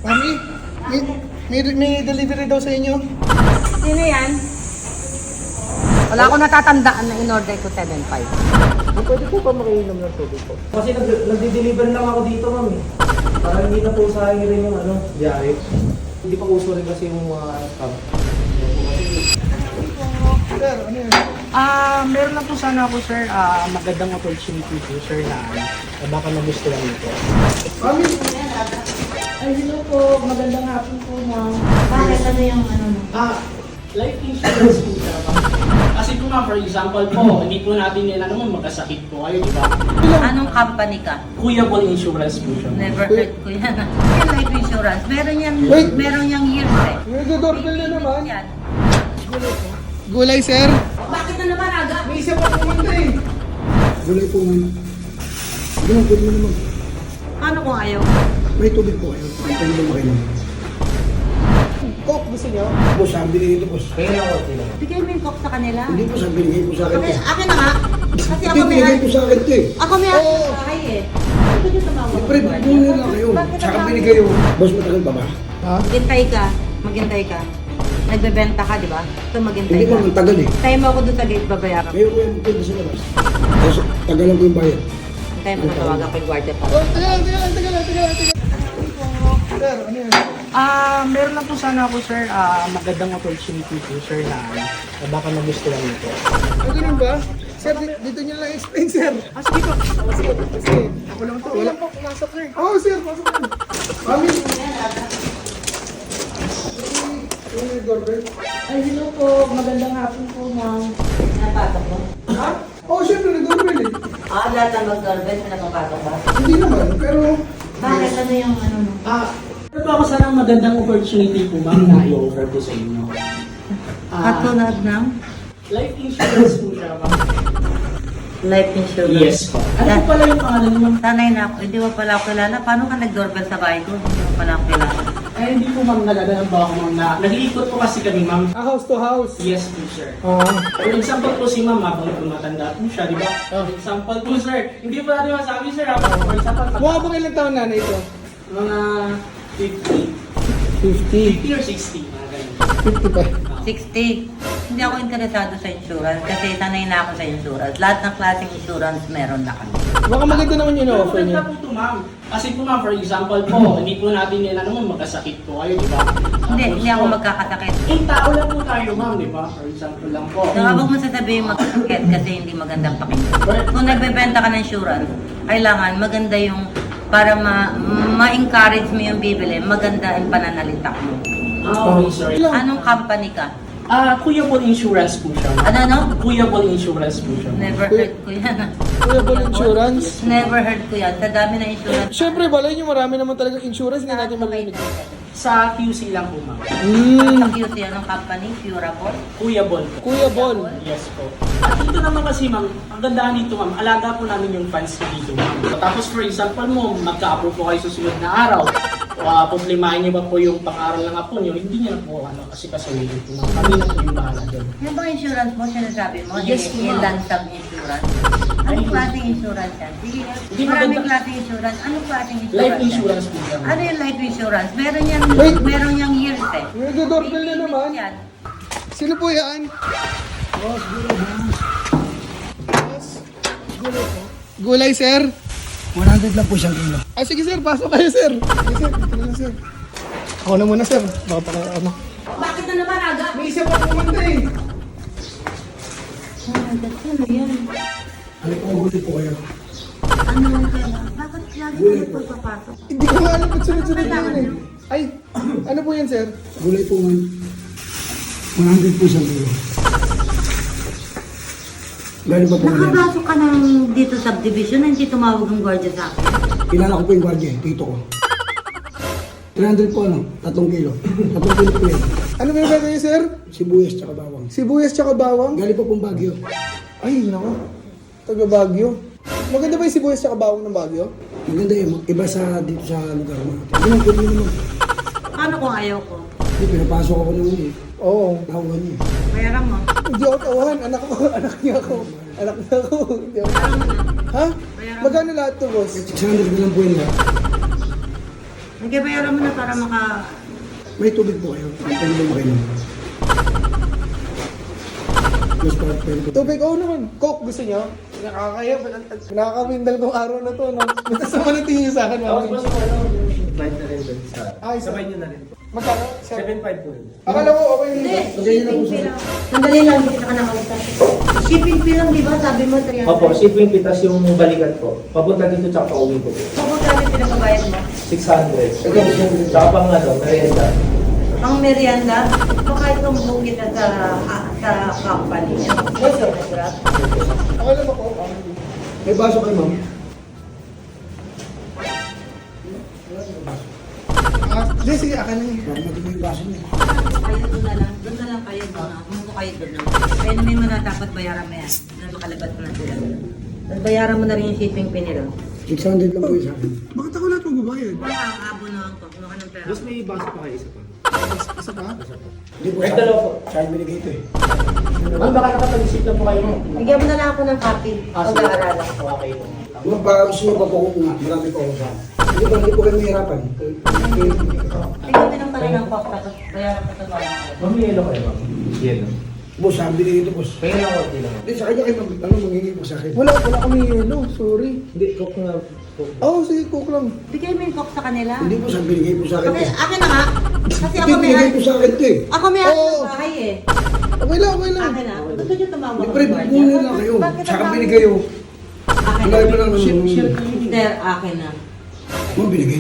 Mami, may delivery daw sa inyo. Sino yan? Wala akong natatandaan na in-order ko 7.5. Pwede po pa makiinom ng tubig po. Kasi nagde-deliver lang ako dito, ma'am eh. Para hindi na po sa akin rin yung biyahe. Hindi pa uso rin kasi yung mga scam. Sir, ano yun? Meron lang po sana ako, sir, magandang opportunity po, sir, na baka magustuhan nito. Mami, Ay, hello po. Magandang hapon po, ma'am. Bakit ano yung ano mo? Life insurance po siya, ma'am. Kasi po, ma'am, for example po, hindi po natin yan, magkasakit po kayo, di ba? Anong company ka? Kuya Ball Insurance po siya. Never heard ko yan. Yung life insurance, Wait. meron yang years eh. may doorbell na naman. Yan. Gulay, sir. Bakit na naman aga? May isa pa pumunta eh. Gulay po man. Ganun, pwede mo naman. Paano kung ayaw? May tubig po kayo. Pwede mo makinom. Coke, gusto niyo? Boss, sabi binigay ito, boss. Kaya na ako lang. Bigay mo yung coke sa kanila. Hindi po sabi binigay po sa akin. Okay, akin na nga. Kasi Hindi, ako may binigay po sa akin ito eh. Ako may bahay eh. Bakit yung tumawag? Siyempre, doon na lang kayo. Bakit Saka tumawag? binigay yung... Boss, matagal pa ba? Ha? Maghintay ka. Nagbebenta ka, di ba? So maghintay Hindi ka. mo, ang tagal eh. Tayo mo ako doon sa gate, babayaran. Ngayon ko yung magpunta sa labas. Tapos, tagalan ko yung bayad. Tayo mo natawagan ko yung guardia pa. Oh, taga lang. Sir, ano yun? Meron lang po sana ako, sir, magandang opportunity po, sir, na baka magustuhan nito. Ah, ganun ba? Sir, dito niyo lang explain, sir. Sige po. Sige, ako lang to. Wala po, pumasok, sir. Oo, sir, pasok na. Mami. Yung may doorbell. Ay, hello po. Magandang hapon po, ma'am. Napatok mo? Ha? Oo, syempre, nag-doorbell eh. Lahat ng mag-doorbell na napapatok ba? Hindi naman, pero... Bakit ano yung ano mo? Ano po ako sana magandang opportunity po, ma'am, na i-offer ko sa inyo. Katulad ng Life insurance po siya, ma'am. life insurance. Yes po. Ano po pala yung pangalan niyo, ma'am? Sanay na ako. Hindi mo pala ako kilala. Paano ka nag-doorbell sa bahay ko? Hindi mo pala ako kilala. Eh, hindi po, ma'am, nalalaman ba ako, ma'am, na nag-iikot po kasi kami, ma'am. house to house. Yes po, sir. Ah. For example po si ma'am, habang tumatanda po siya, di ba? For example po, sir, hindi po natin masabi, sir, for example, Mukha bang ilang taon na ito? mga 50, 50. 50 or 60, mga ganun. 50 pa. 60. Hindi ako interesado sa insurance kasi sanay na ako sa insurance. Lahat ng klaseng insurance meron na kami. Baka maganda naman yun Pero offer niyo. maganda po ito, ma'am. Kasi po, ma'am, for example po, hindi po natin yan, magkasakit po kayo, di ba? Hindi ako magkakasakit. Eh, tao lang po tayo, ma'am, di ba? For example lang po. Saka huwag mo sasabihin magkasakit kasi hindi magandang pakinggan. Kung nagbebenta ka ng insurance, kailangan maganda yung para ma-encourage mo yung bibili, maganda ang pananalita mo. Okay, sorry. Anong company ka? Kuya Ball Insurance po siya. Ano? Kuya Ball Insurance po siya. Never heard ko yan. Kuya Ball Insurance. Never heard ko yan. Sa dami ng insurance. Siyempre, balay niyo marami naman talaga insurance. Hindi natin marinig. Sa QC lang po, ma'am. Sa QC, anong company? Curable? Kuya Ball po. Kuya Ball. Yes po. At dito naman kasi, ma'am, ang gandaan dito, ma'am, alaga po namin yung fans dito, ma'am. Tapos, for example mo, magka-approve po kayo sa sunod na araw. Problemahin niyo ba po yung pang-aral ng apo niyo? Hindi niyo na po, kasi kasulitin po, ma'am. Kami na po yung bahala doon. Yung bang insurance mo, sinasabi mo? Yes, ma'am. Yung lansang insurance. Anong klaseng insurance yan? Sige, Hindi maraming maganda. klaseng insurance. Anong klaseng insurance Life yan? insurance po siya, ma'am. Ano yung life insurance? Wait. Meron yang years eh. May doorbell na naman. Yan. Sino po yan? Gulay, sir. 100 lang po siyang kilo. Ah, sige, sir. Pasok kayo, sir. Sige, sir. Dito na lang, sir. Ako na muna, sir. Baka pa kayo, ano. Bakit na naman aga? May isa pa pumunta eh. Ano yan? Ano po, gulay po kayo? Ano yung kailangan? Bakit lagi ka nagpapapasok? Hindi ko nga alam ba't sunod-sunod na yun eh. Ay, ano po yan, sir? Gulay po man. 100 po siyang kilo. Lalo pa po yan. Nakapasok ka ng dito subdivision na hindi tumawag ng gwardiya sa akin. Kilala ko po yung gwardiya, tito ko. 300 po ano, 3 kilo. 3 kilo po yan. Ano ba yung niyo, sir? Sibuyas tsaka bawang. Sibuyas tsaka bawang? Galing po pong Baguio. Ay, nako. Taga Baguio. Maganda ba yung sibuyas tsaka bawang ng Baguio? Maganda yun, iba sa dito sa lugar mo. Ganun po naman. Paano kung ayaw ko? Hindi, pinapasok ako naman eh. Oo. Tahuan niya. Bayaran mo. Hindi ako tawahan. Anak ko. Anak niya ako. Anak niya ako. Hindi ako. Ha? Magkano lahat to, boss? 600 na lang po yun lahat. Nagbayaran mo na para maka... May tubig po kayo. Pwede ba makainom? Mas pwede po. Tubig, oo naman. Coke, gusto niyo? Nakakaya. Nakakawindang tong araw na to, no? Natasama na tingin niyo sa akin, Tapos mami. mas ano, invite na rin doon sa... Ay, Sabay nyo na rin. Magkano? 7.5 po rin. Akala ko okay Hindi, dito. shipping fee lang. Sandali lang, hindi ka nakausap. Shipping fee lang, di ba? Sabi mo, 300. Opo, shipping fee tas yung balikat po. Papunta dito tsaka pauwi po. Kapag kami pinapabayad mo? 600. Tsaka pang ano, merienda. Ang merienda, baka itong buong kita sa company. Gusto na sila. Akala mo ko. May baso kayo, ma'am. Hindi, sige, akin na yun. Parang natin yung baso niya. Kayo doon na lang. Doon na lang kayo doon. Kumuko kayo doon na. Kaya naman mo na dapat bayaran mo yan. Nabakalabas mo na sila. Tapos bayaran mo na rin yung shipping fee nila. 600 lang po yung sa akin. Bakit ako lahat magbabayad? Baka aabonohan ko. Kumuha ka ng pera. Tapos may baso pa kayo isa pa. Isa pa? Hindi po May sa dalawa po. Sa akin binigay ito eh. Ma'am, baka nakapag-isip na po kayo. Bigyan mo na lang ako ng copy. Pag-aaralan. Okay po. Ma'am, baka gusto niyo pa po kung marami ko ako sa akin. Hindi po kayo mahirapan. Bigyan mo lang pala ng cost. Tapos bayaran ko sa mga kayo. Ma'am, may yellow kayo, ma'am. Yellow. Boss, sabi binigay ito, boss. May yellow ko lang. Hindi, sa kanya kayo, ano mangingi po sa akin? Wala kami yelo. Sorry. Hindi, cook na. Oo, sige, coke lang. Bigay mo yung cost sa kanila. Hindi po, sabi binigay po sa akin. Okay, akin na nga. Kasi Hindi, ako may binigay po sa akin ito eh. Ako may akin Oo. sa bahay eh. Okay lang, okay lang. Akin na. Gusto nyo tumawag Hindi, ng pre, guardia? muna lang kayo. Bakit Saka ang- binigay oh. Akin Wala na. ko lang. Hindi, akin na. Ma'am, binigay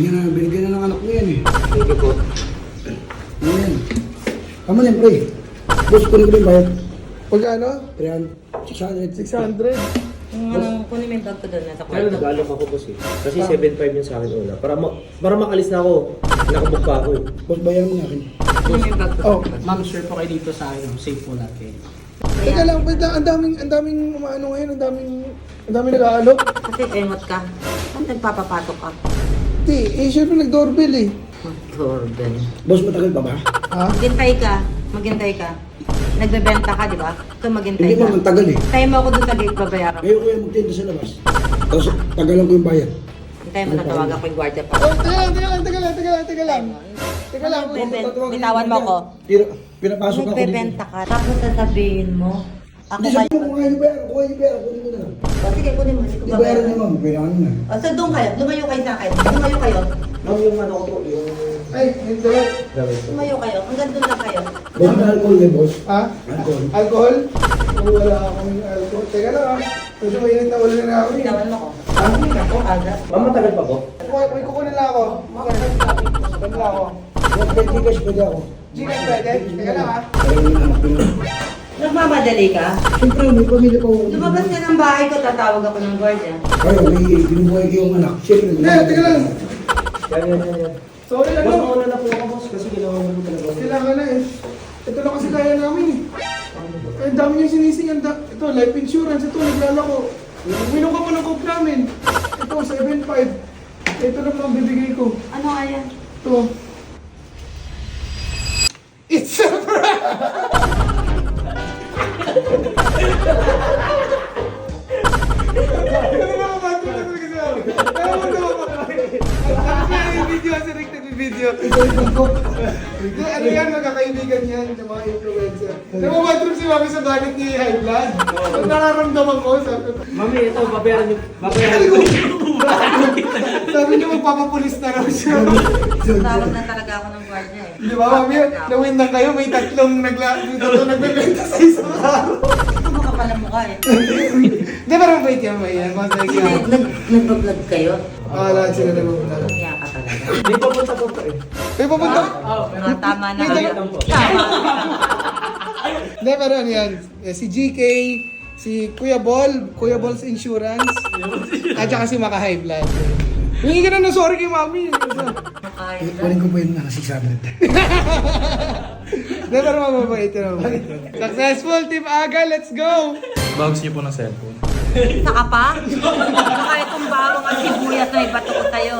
na ng anak ko yan eh. Thank you po. Ano yan? Tama na yan, pre. Boss, kunin ko na yung bayad. Pagkano? 300, 600. 600. Yung anong kunin mo yung bag ko doon nasa Pero kwarto. nag-alok ako boss eh. Kasi 7.5 yun sa akin una. Para makalis na ako, nakabook pa ako eh. Boss, bayaran mo na akin. Kunin mo yung bag ko. Oh. Ma'am, sure po kayo dito sa akin. Safe po natin. Teka lang, wait lang. Ang daming umaano ngayon. Ang daming nag-aalok. Kasi engot ka. Saan nagpapapatok ka? Hindi, eh, syempre nag-doorbell eh. Doorbell. Boss, matagal pa ba? Ha? Maghintay ka. Maghintay ka. Nagbebenta ka, di ba? Ito maghintay Hindi ka. mo, ang tagal eh. Tayo mo ako doon sa gate babayaran. Ngayon ko yung magtinda sa labas. Tapos, tagalan ko yung bayad. Hintayin mo na tawagan ko yung guardia pa. Oh, teka lang. Teka lang. Bitawan mo ako. Pinapasok ako dito. Nagbebenta ka. Tapos sasabihin mo. Ako Hindi, sabi mo, kung kaya yung bayar, kunin mo na lang. Sige, kunin mo. Hindi ko Hindi bayaran niya, babayaran. ma'am. Bayaran na. O, so doon kayo. Lumayo kayo sa akin. Lumayo kayo. Ma'am, yung ano ko po, yung Ay, hindi. gamit ko. Lumayo kayo. Hanggang doon lang kayo. Boss, may alcohol eh, boss. Ha? Alcohol. Alcohol? Oh, wala akong alcohol. Teka lang ha. Medyo mainit na ulo na ako eh. Bitawan mo ko. Ako, aga. Ma'am, matagal pa po? May kukunin lang ako. Kukunin lang ako. Boss, may Gcash pwede ako. Gcash pwede? Teka lang ha. Ayaw yung anak ko na. Nagmamadali ka? Siyempre, may pamilya pa ako. Lumabas ka ng bahay ko, tatawag ako ng guardia. Kaya, may binubuhay ko yung anak. Siyempre, Hindi, teka lang. Yan. Sorry lang Boss, no. mauna na po ako boss kasi ginawa mo po talaga. Kailangan na eh. Ito lang kasi kaya namin eh. Ang dami niyang sinising. Ito, life insurance. Ito, naglalako. Uminom ka pa ng coke namin. Ito, 7.5. Ito lang ang bibigay ko. Ano nga yan? Ito. It's a prank! Ano ba ba? Ano ba kasi ako? Ano ba ba? Ang video kasi Rick nag-video. Hindi, ano yan, magkakaibigan yan ng mga influencer. Namamadrop si Mami sa galit ni High Blood. Pag nararamdaman ko, sabi ko, Mami, ito, babayaran niyo. Babayaran niyo. sabi niyo magpapapulis na raw siya. Tawag na talaga ako ng guardia eh. Di ba, Mami? Nawin na kayo, may tatlong nagbebenta sa isang araw. Ito mo ka pala mukha eh. Di ba, wait yan, may yan. Mga Kasi yan. nagbablog kayo. Lahat sila nagbablog. Kaya ka talaga. May papunta po pa eh. May papunta? Mga tama na. May dala- Tama. Hindi, pero ano yan? Si GK, si Kuya Ball's Insurance, at saka si Maka High Blood. Hingi ka na ng sorry kay Mami. Makain na. Kunin ko pa yun na 600. Hindi, pero mababait yun. Mababait yun. Successful, Team Aga, let's go! Bags niyo po ng cellphone. Saka pa? Baka itong bawang at sibuyas na ibato ko sa'yo.